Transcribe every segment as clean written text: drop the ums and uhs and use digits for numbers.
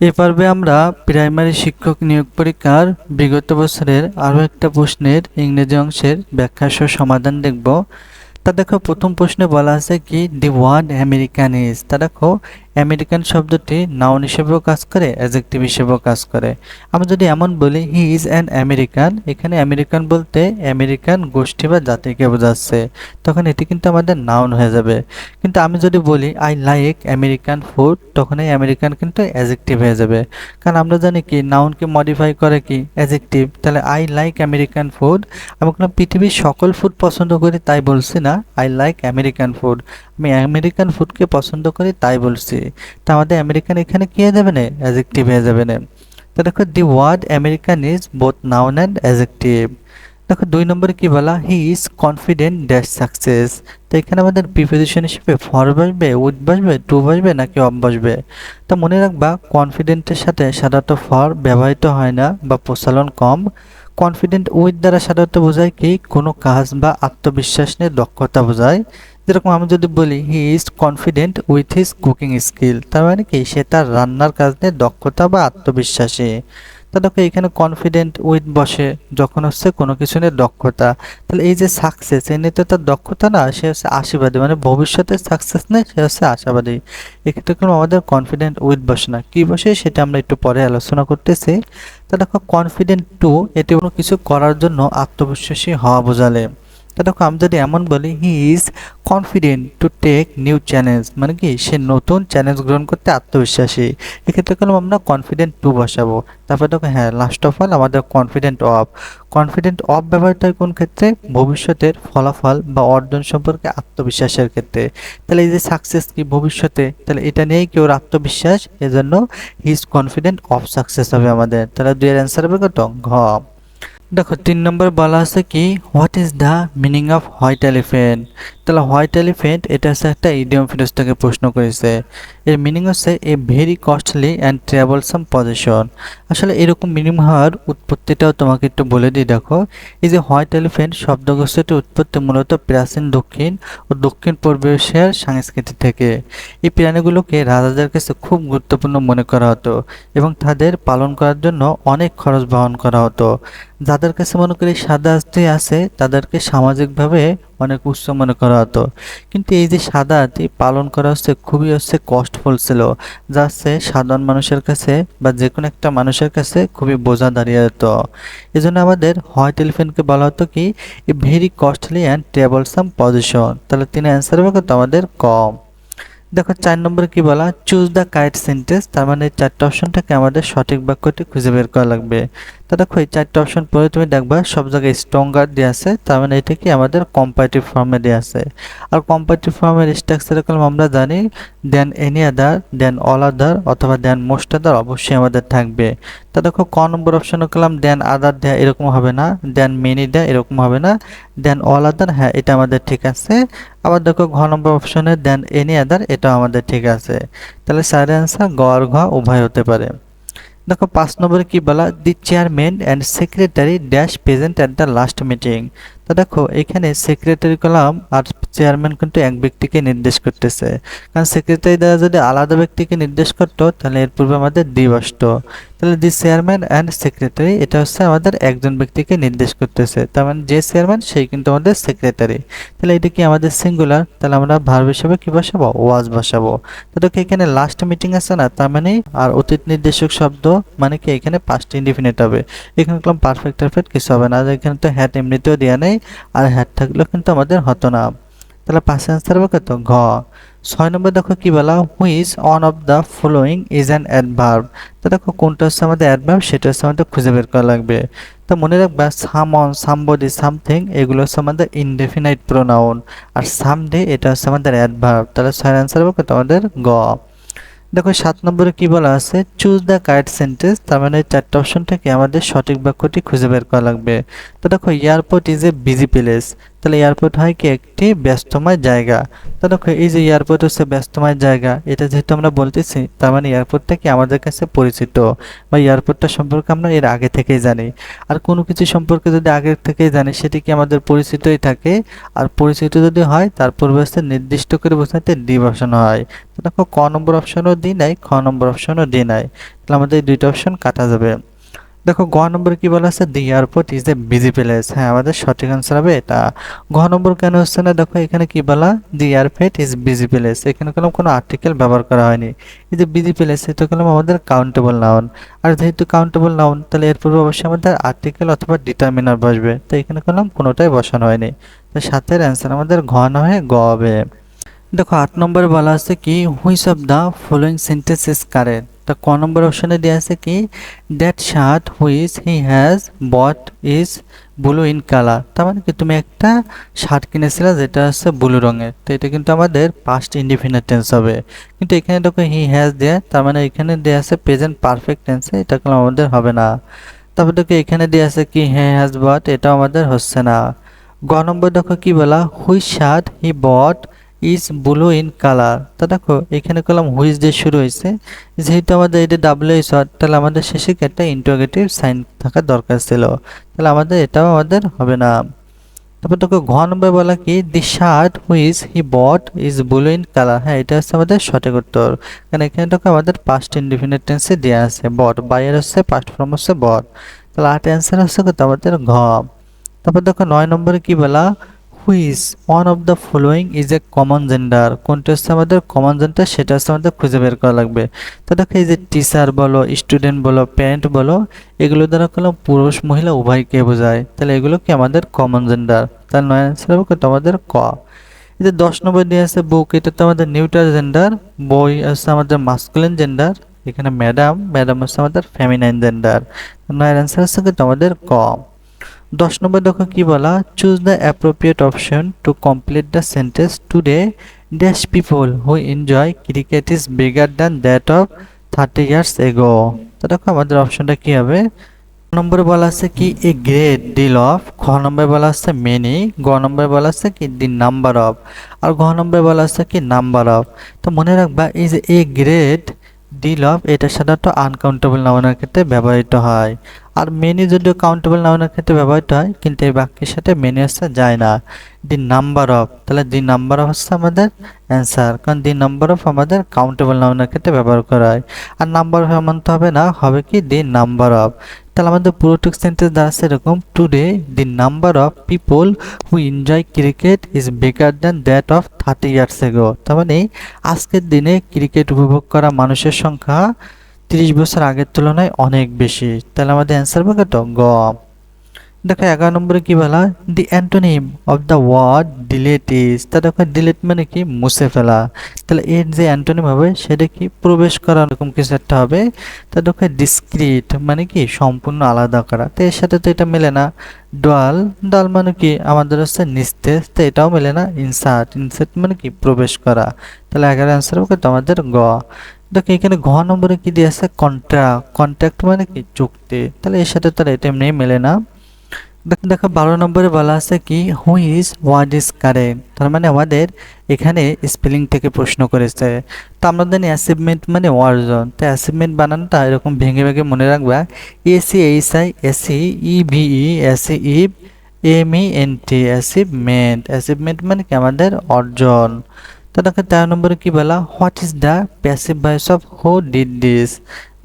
এই পর্বে আমরা প্রাইমারি শিক্ষক নিয়োগ পরীক্ষার বিগত বছরের আরও একটা প্রশ্নের ইংরেজি অংশের ব্যাখ্যা সহ সমাধান দেখব। তা দেখো, প্রথম প্রশ্নে বলা আছে কি দি ওয়ার্ড আমেরিকান ইজ। তা দেখো, আমেরিকান শব্দটি নাউন হিসেবেও কাজ করে, অ্যাডজেক্টিভ হিসেবেও কাজ করে। আমরা যদি এমন বলি হি ইজ অ্যান আমেরিকান, এখানে আমেরিকান বলতে আমেরিকান গোষ্ঠী বা জাতিকে বোঝাচ্ছে, তখন এটি কিন্তু আমাদের নাউন হয়ে যাবে। কিন্তু আমি যদি বলি আই লাইক আমেরিকান ফুড, তখন এই আমেরিকান কিন্তু অ্যাডজেক্টিভ হয়ে যাবে। কারণ আমরা জানি কি নাউনকে মডিফাই করে কি অ্যাডজেক্টিভ। তাহলে আই লাইক আমেরিকান ফুড, আমি কোনো পৃথিবীর সকল ফুড পছন্দ করি তাই বলছি না, আই লাইক আমেরিকান ফুড, আমি আমেরিকান ফুডকে পছন্দ করি তাই বলছি। তা আমাদের আমেরিকান এখানে কি হয়ে যাবে না, অ্যাডজেক্টিভ হয়ে যাবে না। তো দেখো, the word American is both noun and adjective. দেখো 2 নম্বরে কি বলা, he is confident dash success. তো এখানে আমাদের প্রিপোজিশন হিসেবে ফর বসবে, উইথ বসবে, টু বসবে নাকি অফ বসবে। তো মনে রাখবা, কনফিডেন্টের সাথে সাধারণত ফর ব্যবহৃত হয় না বা প্রচলন কম। কনফিডেন্ট উইথ দ্বারা সাধারণত বোঝায় কি কোনো কাজ বা আত্মবিশ্বাস নিয়ে দক্ষতা বোঝায়। যেরকম আমি যদি বলি he is confident with his cooking skill, তার মানে কি সে তার রান্নার কাজ নিয়ে দক্ষতা বা আত্মবিশ্বাসী। তা দেখো, এখানে কনফিডেন্ট উইথ বসে যখন হচ্ছে কোনো কিছু নিয়ে দক্ষতা। তাহলে এই যে সাকসেস, এ নিয়ে তো তার দক্ষতা না, সে হচ্ছে আশাবাদী, মানে ভবিষ্যতে সাকসেস নেই, সে হচ্ছে আশাবাদী। এক্ষেত্রে কোনো আমাদের কনফিডেন্ট উইথ বসে না, কি বসে সেটা আমরা একটু পরে আলোচনা করতেছি। তা দেখো, কনফিডেন্ট টু, এটি কোনো কিছু করার জন্য আত্মবিশ্বাসী হওয়া বোঝালে। তা দেখো, আমি যদি এমন বলি he is confident to take new challenge, মানে কি সে নতুন চ্যালেঞ্জ গ্রহণ করতে আত্মবিশ্বাসী। এক্ষেত্রে কোনো আমরা কনফিডেন্ট টু বসাবো। তারপর দেখো, হ্যাঁ, লাস্ট অফ অল আমাদের কনফিডেন্ট অফ। কনফিডেন্ট অফ ব্যবহৃত হয় কোন ক্ষেত্রে, ভবিষ্যতের ফলাফল বা অর্জন সম্পর্কে আত্মবিশ্বাসের ক্ষেত্রে। তাহলে এই যে সাকসেস কি ভবিষ্যতে, তাহলে এটা নিয়েই কি ওর আত্মবিশ্বাস, এজন্য হি ইজ কনফিডেন্ট অফ সাকসেস হবে আমাদের। তাহলে 2 এর অ্যান্সার হবে কত, ঘ। দেখো 3 নম্বর বলা আছে কি what is the meaning off white elephant. তাহলে হোয়াইট এলিফেন্ট এটা হচ্ছে একটা ইডিয়ম ফ্রেজ থেকে প্রশ্ন করেছে। এর মিনিং হচ্ছে a very costly and troublesome position. আসলে এরকম মিনিং হওয়ার উৎপত্তিটাও তোমাকে একটু বলে দিই। দেখো, এই যে হোয়াইট এলিফেন্ট শব্দগোষ্ঠীটির উৎপত্তি মূলত প্রাচীন দক্ষিণ ও দক্ষিণ পূর্ব এশিয়ার সংস্কৃতি থেকে। এই প্রাণীগুলোকে রাজাদের কাছে খুব গুরুত্বপূর্ণ মনে করা হতো এবং তাদের পালন করার জন্য অনেক খরচ বহন করা হতো। যাদের কাছে মনে করি সাদা হাতি আছে, তাদেরকে সামাজিকভাবে অনেক উচ্চ মনে করা হতো। কিন্তু এই যে সাদা হাতি পালন করা খুবই কষ্টফুল ছিল, যা সাধারণ মানুষের কাছে বা যে কোনো একটা মানুষের কাছে খুবই বোঝা দাঁড়িয়ে যেত। এই জন্য আমাদের হোয়াইট এলিফেন্টকে বলা হতো কি a very costly and troublesome position. তাহলে 3 অ্যান্সার হবে কত আমাদের কম। দেখো 4 নম্বরে কি বলা, চুজ দ্য কারেক্ট সেন্টেন্স। তার মানে 4টা অপশন থেকে আমাদের সঠিক বাক্যটি খুঁজে বের করা লাগবে। তো দেখো, এই 4টা অপশন পরে তুমি দেখবা সব জায়গায় স্ট্রঙ্গার দিয়ে আছে, তার মানে এটা কি আমাদের কম্পারেটিভ ফর্মে দিয়ে আছে। আর কম্পারেটিভ ফর্মের স্ট্রাকচার কলম আমরা জানি দেন এনি আদার, দেন অল আদার অথবা দেন মোস্ট আদার অবশ্যই আমাদের থাকবে। তো দেখো, ক নম্বর অপশনে কলম দেন আদার দেয়া এরকম হবে না, দেন মেনি দেয়া এরকম হবে না, দেন অল আদার, হ্যাঁ এটা আমাদের ঠিক আছে। আবার দেখো, ঘ নম্বর অপশনে দেন এনি আদার, এটা আমাদের ঠিক আছে। তাহলে 4 অ্যান্সার গ আর ঘ উভয় হতে পারে। দেখো 5 নম্বরে কি বলা, দি chairman and secretary dash present at the last meeting. তো দেখো, এখানে সেক্রেটারি কলাম আর চেয়ারম্যান কিন্তু এক ব্যক্তিকে নির্দেশ করতেছে। কারণ সেক্রেটারি দ্বারা যদি আলাদা ব্যক্তিকে নির্দেশ করতো তাহলে এর পূর্বে আমাদের দি বসতো। তাহলে দি চেয়ারম্যান অ্যান্ড সেক্রেটারি এটা হচ্ছে আমাদের একজন ব্যক্তিকে নির্দেশ করতেছে, তার মানে যে চেয়ারম্যান সেই কিন্তু আমাদের সেক্রেটারি। তাহলে এটা কি আমাদের সিঙ্গুলার, তাহলে আমরা ভার্ব হিসেবে কি বসাবো, ওয়াজ বসাবো। তো দেখো, এখানে লাস্ট মিটিং আছে না, তার মানে আর অতীত নির্দেশক শব্দ মানে কি এখানে পাস্ট ইনডিফিনিট হবে। এখানে কলম পারফেক্ট টারফেক্ট কিছু হবে না, এখানে তো হ্যাট এমনিতেও দেওয়া নেই, আর হ্যাট থাকলেও কিন্তু আমাদের হতো না। তাহলে 5 অ্যান্সার হবে কত, ঘ। 6 নম্বর দেখো কি বলা, which on of the following is an adverb. তো দেখো, কোনটা হচ্ছে আমাদের অ্যাডভার্ব সেটা হচ্ছে আমাদের খুঁজে বের করা লাগবে। তো মনে রাখবা, সামন, সামবডি, সামথিং এগুলো হচ্ছে আমাদের ইনডেফিনাইট প্রোনাউন, আর সামডে এটা হচ্ছে আমাদের অ্যাডভার্ব। তাহলে 6 অ্যান্সার হবে কত আমাদের গ। দেখো 7 নম্বরে কি বলা আছে, চুজ দ্য কারেক্ট সেন্টেন্স। তার মানে 4টা অপশন থেকে আমাদের সঠিক বাক্যটি খুঁজে বের করা লাগবে। তো দেখো, airport is a busy place. তাহলে এয়ারপোর্ট হয় কি একটি ব্যস্তময় জায়গা। তো দেখো এই যে এয়ারপোর্ট হচ্ছে ব্যস্তময় জায়গা, এটা যেহেতু আমরা বলতেছি তার মানে এয়ারপোর্টটা কি আমাদের কাছে পরিচিত, বা এয়ারপোর্টটা সম্পর্কে আমরা এর আগে থেকেই জানি। আর কোনো কিছু সম্পর্কে যদি আগে থেকেই জানি সেটি কি আমাদের পরিচিতই থাকে। আর পরিচিত যদি হয় তার পূর্বে নির্দিষ্ট করে বোঝাতে ডি বসানো হয়। তো দেখো ক নম্বর অপশনও ডি নাই, খ নম্বর অপশনও ডি নাই, তাহলে আমাদের এই দুইটা অপশন কাটা যাবে। দেখো গ নম্বরে কি বলা আছে, দি airport is a busy place. হ্যাঁ, আমাদের সঠিক আনসার হবে এটা। ঘ নম্বর কেন হচ্ছে না, দেখো এখানে কি বলা, দি এয়ারপোর্ট ইজ বিজি প্লেস, এখানে কোনো আর্টিকেল ব্যবহার করা হয়নি। এই যে বিজি প্লেস, এটা কলম আমাদের কাউন্টেবল নাউন। আর যেহেতু কাউন্টেবল নাউন, তাহলে এর পূর্বে অবশ্যই আমাদের আর্টিকেল অথবা ডিটারমিনার বসবে, তো এখানে কলম কোনোটাই বসানো হয়নি। তো সাতের অ্যান্সার আমাদের ঘ নয় গ হবে। দেখো 8 নম্বরে বলা আছে কি, which of the following sentence is correct. তা ক নম্বর অপশনে দেওয়া আছে কি, that shirt which he has bought is blue in colour. তার মানে কি তুমি একটা শার্ট কিনেছিলে যেটা আছে ব্লু রঙের, তো এটা কিন্তু আমাদের পাস্ট ইনডিফিনিট টেন্স হবে। কিন্তু এখানে দেখো হি হ্যাজ দেয়া, তার মানে এখানে দেওয়া আছে প্রেজেন্ট পারফেক্ট টেন্সে, এটা কোনো আমাদের হবে না। তারপর দেখো এখানে দেওয়া আছে কি হি হ্যাজ বট, এটাও আমাদের হচ্ছে না। গ নম্বর দেখো কি বলা, which shirt he bought is blue in colour. তা দেখো এখানে কলাম হুইচ দিয়ে শুরু হয়েছে, যেহেতু আমাদের এটা ডাব্লিউএইচ ওয়ার্ড, তাহলে আমাদের শেষে একটা ইন্টারোগেটিভ সাইন থাকা দরকার ছিল, তাহলে আমাদের এটাও আমাদের হবে না। তারপর দেখো ঘ নম্বর বলা কি, the shirt which he bought is blue in colour. হ্যাঁ, এটা হচ্ছে আমাদের সঠিক উত্তর, কারণ এখানে দেখো আমাদের পাস্ট ইনডিফিনিট টেন্সে দেওয়া আছে বট, বাইয়ের হচ্ছে পাস্ট ফর্ম হচ্ছে বট, তাহলে 8 অ্যান্সার হচ্ছে কত আমাদের ঘ। তারপর দেখো 9 নম্বরে কি বলা, which one of the following is a common gender. কোনটা হচ্ছে আমাদের কমন জেন্ডার সেটা হচ্ছে আমাদের খুঁজে বের করা লাগবে। তো দেখো এই যে টিচার বলো, স্টুডেন্ট বলো, প্যারেন্ট বলো, এগুলো দ্বারা কোনো পুরুষ মহিলা উভয়কে বোঝায়, তাহলে এগুলো কি আমাদের কমন জেন্ডার। তাহলে 9 অ্যান্সার হবে কত আমাদের ক। এই যে 10 নম্বর দিয়ে আছে বুক, এটা তো আমাদের নিউট্রাল জেন্ডার, বই হচ্ছে আমাদের মাস্কুলিন জেন্ডার, এখানে ম্যাডাম, ম্যাডাম হচ্ছে আমাদের ফেমিনাইন জেন্ডার। 9 অ্যান্সার হচ্ছে কত আমাদের ক। 10 নম্বর দেখো কি বলা, choose the appropriate option to complete the sentence today dash people who enjoy cricket is bigger than that of 30 years ago. তো দেখো আমাদের অপশনটা কি হবে, নম্বরে বলা আছে কি এ গ্রেট ডিল অফ, খ নম্বরে বলা আছে মেনি, গ নম্বরে বলা আছে কি দি নাম্বার অফ, আর ঘ নম্বরে বলা আছে কি নাম্বার অফ। তো মনে রাখবা এই যে এ গ্রেট ডিল অফ, এটা সাধারণত আনকাউন্টেবল নাউনের ক্ষেত্রে ব্যবহৃত হয়। আর মেনি যদিও কাউন্টেবল নাউনের ক্ষেত্রে ব্যবহৃত হয়, কিন্তু এই বাক্যের সাথে মেনি আসতে যায় না। দি নাম্বার অফ, তাহলে দি নাম্বার অফ হচ্ছে আমাদের অ্যান্সার, কারণ দি নাম্বার অফ আমাদের কাউন্টেবল নাউনের ক্ষেত্রে ব্যবহার করা হয়। আর নাম্বার অফ এমন তো হবে না, হবে কি দি নাম্বার অফ। তাহলে আমাদের পুরোটুক সেন্টেন্স দাঁড়াচ্ছে এরকম, today the number of people who enjoy cricket is bigger than that of 30 years ago. তার মানে আজকের দিনে ক্রিকেট উপভোগ করা মানুষের সংখ্যা 30 বছর আগের তুলনায় অনেক বেশি, তাহলে আমাদের অ্যান্সার হবে কত গ। দেখো 11 নম্বরে কি বলা, the antonym of the word delete is. তা দেখো ডিলেট মানে কি মুছে ফেলা, তাহলে এর যে অ্যান্টোনিম হবে সেটা কি প্রবেশ করা, এরকম কিছু একটা হবে। তা দেখো ডিসক্রিট মানে কি সম্পূর্ণ আলাদা করা, তো এর সাথে তো এটা মেলে না। ডাল, ডাল মানে কি আমাদের হচ্ছে নিস্তেজ, তো এটাও মেলে না। ইনসার্ট, ইনসার্ট মানে কি প্রবেশ করা, তাহলে 11 অ্যান্সার হবে কত আমাদের গ। দেখো এখানে ঘ নম্বরে কি দিয়ে আছে কন্ট্রাক্ট, কন্ট্রাক্ট মানে কি চুক্তি, তাহলে এর সাথে তাহলে এটা এমনি মেলে না। দেখো 12 নম্বরে বলা আছে কি হুইচ ওয়ার্ড ইজ কারেক্ট। তার মানে আমাদের এখানে স্পেলিং থেকে প্রশ্ন করেছে। তো আমরা জানি অ্যাচিভমেন্ট মানে অর্জন, তো অ্যাচিভমেন্ট বানানটা এরকম ভেঙে ভেঙে মনে রাখবা, ACHI SCEVE achieve MENT achievement. Achievement মানে কি আমাদের অর্জন। তো দেখো 13 নম্বরে কি বলা, what is the passive voice of who did this.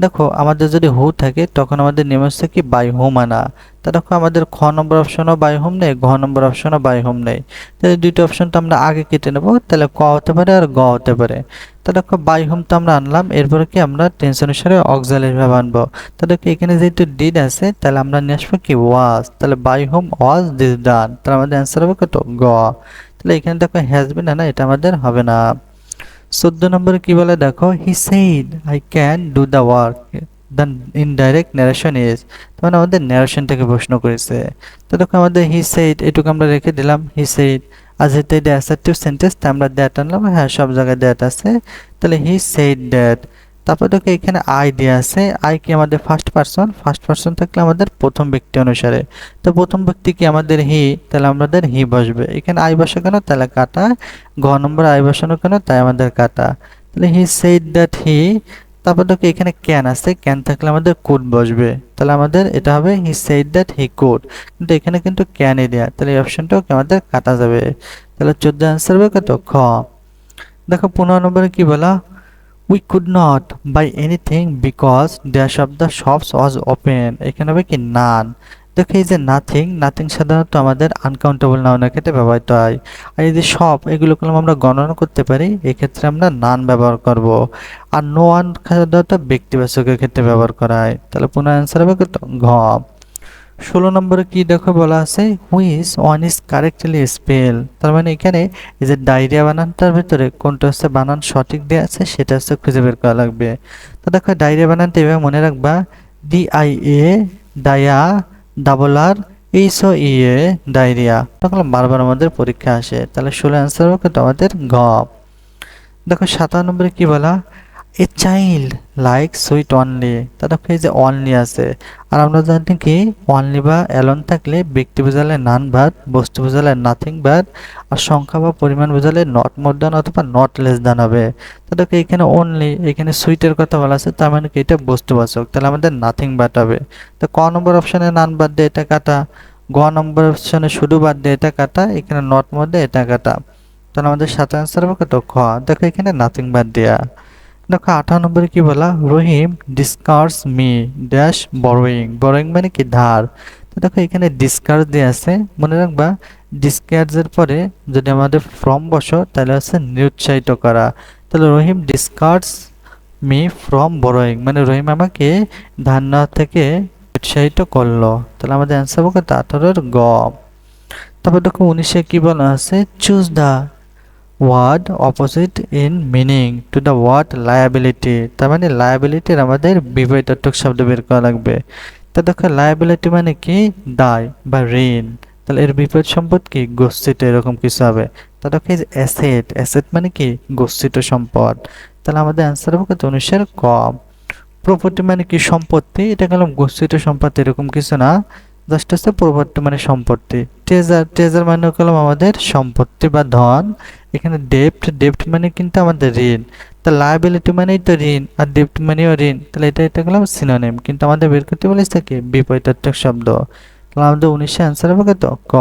দেখো আমাদের যদি হু থাকে তখন আমাদের নেম হচ্ছে কি বাই হোম আনা। তা দেখো আমাদের খ নম্বর অপশনও বাই হোম নেই, ঘ নম্বর অপশনও বাই হোম নেই, তাহলে দুইটা অপশন তো আমরা আগে কেটে নেব, তাহলে ক হতে পারে আর গ হতে পারে। তা দেখো বাই হোম তো আমরা আনলাম, এরপরে কি আমরা টেন্স অনুসারে অক্সিলারি ভার্ব আনবো। তাহলে এখানে যেহেতু ডিড আছে তাহলে আমরা নিয়ে আসবো কি ওয়াজ, তাহলে by home was this done, তাহলে আমাদের অ্যান্সার হবে কত গ। তাহলে এখানে দেখো হ্যাজ বিন না, এটা আমাদের হবে না। 14 নম্বরে কি বলে দেখো, he said I can do the work, the indirect narration is. মানে আমাদের ন্যারেশন থেকে প্রশ্ন করেছে। তো দেখো আমাদের হি সেইড এটুকু আমরা রেখে দিলাম, হি সেইড। আর যেহেতু এটা অ্যাসার্টিভ সেন্টেন্স তাই আমরা দ্যাট আনলাম, হ্যাঁ সব জায়গায় দ্যাট আছে, তাহলে হি সেইড দ্যাট। তারপর দেখো এখানে আই দেওয়া আছে, আই কি আমাদের ফার্স্ট পার্সন থাকলে আমাদের প্রথম ব্যক্তি অনুসারে। তো প্রথম ব্যক্তি কি আমাদের হি, তাহলে আমাদের হি বসবে। এখানে আই বসে কেন, তাহলে কাটা। ঘ নম্বর আই বসানো কেন, তাই আমাদের কাটা। তাহলে হি সেইড দ্যাট হি, তারপর দেখো এখানে ক্যান আছে, ক্যান থাকলে আমাদের কুড বসবে। তাহলে আমাদের এটা হবে he said that he could, কিন্তু এখানে কিন্তু ক্যানই দেয়া, তাহলে এই অপশনটাও আমাদের কাটা যাবে। তাহলে 14 আনসার হবে কত, খ। দেখো 15 নম্বরে কি বলা, we could not by anything because dash of the shops was open. এখানে হবে কি নান। দেখো এই যে নাথিং সাধারণত আমাদের আনকাউন্টেবল নাউনের ক্ষেত্রে ব্যবহৃত হয়। আর এই যে শপ, এগুলো আমরা গণনা করতে পারি, এক্ষেত্রে আমরা নান ব্যবহার করব। আর নো ওয়ান সাধারণত ব্যক্তিবাচকের ক্ষেত্রে ব্যবহার করা হয়। তাহলে পুনঃ অ্যান্সার হবে কত, ঘ। 16 নম্বরে কি দেখো বলা আছে, which one is correctly spell. তার মানে এখানে এই যে ডায়রিয়া বানানটার ভিতরে কোনটা হচ্ছে বানান সঠিক দেওয়া আছে, সেটা হচ্ছে খুঁজে বের করা লাগবে। তো দেখো ডায়রিয়া বানানটা এভাবে মনে রাখবা, DIA ডায়া, double R H O E A diarrhoea. তখন বারবার আমাদের পরীক্ষা আসে। তাহলে 16 অ্যান্সার হবে কত আমাদের, ঘ। দেখো 17 নম্বরে কি বলা, a child like sweet only. তা দেখো এই যে অনলি আছে, আর আমরা জানি কি অনলি বা অ্যালন থাকলে ব্যক্তি বোঝালে নান বাদ, বস্তু বোঝালে নাথিং বাদ, আর সংখ্যা বা পরিমাণ বোঝালে নট মোর দ্যান অথবা নট লেস দ্যান হবে। তো দেখো এখানে অনলি, এখানে সুইটের কথা বলা আছে, তার মানে কি এটা বস্তুবাচক, তাহলে আমাদের নাথিং বাদ হবে। তো ক নম্বর অপশনে নান বাদ দিয়ে এটা কাটা, গ নম্বর অপশনে শুধু বাদ দিয়ে এটা কাটা, এখানে নট মধ্যে এটা কাটা। তাহলে আমাদের 7 আনসার হবে কত, খ। দেখো এখানে নাথিং বাদ দেয়া। দেখো 18 নম্বরে কি বলা, রহিম ডিসকার্স মি ড্যাশ বরোয়িং মানে কি ধার। তো দেখো এখানে ডিসকার্স দিয়ে আছে, মনে রাখবা ডিসকার্সের পরে যদি আমাদের ফ্রম বসো তাহলে হচ্ছে নিরুৎসাহিত করা। তাহলে রহিম ডিসকার্স মি ফ্রম বরোয়িং, মানে রহিম আমাকে ধার নেওয়া থেকে উৎসাহিত করলো। তাহলে আমাদের অ্যান্সার হবে 18-এর গ। তারপর দেখো 19-এ কি বলা আছে, choose the word opposite in meaning to the word liability. তার মানে লায়াবিলিটির আমাদের বিপরীতার্থক শব্দ বের করা লাগবে। তা দেখো লায়াবিলিটি মানে কি, দায় বা ঋণ, তাহলে এর বিপরীত সম্পদ কি, গচ্ছিত, এরকম কিছু হবে। তা দেখো এই যে অ্যাসেট মানে কি গচ্ছিত সম্পদ। তাহলে আমাদের অ্যান্সার হবে কত, 19-এর ক। প্রপার্টি মানে কি সম্পত্তি, এটা গেলাম গচ্ছিত সম্পত্তি এরকম কিছু না, জাস্ট হচ্ছে প্রপার্টি মানে সম্পত্তি। ট্রেজার মানে হলাম আমাদের সম্পত্তি বা ধন। এখানে ডেপ্ট মানে কিন্তু আমাদের ঋণ। তা লায়াবিলিটি মানেই তো ঋণ, আর ডেপ্ট মানেও ঋণ, তাহলে এটা গেলাম সিনোনিম, কিন্তু আমাদের বের করতে বলেছে কি বিপরীতার্থক শব্দ। তাহলে আমাদের 19-এ অ্যান্সার হবে কত, ক।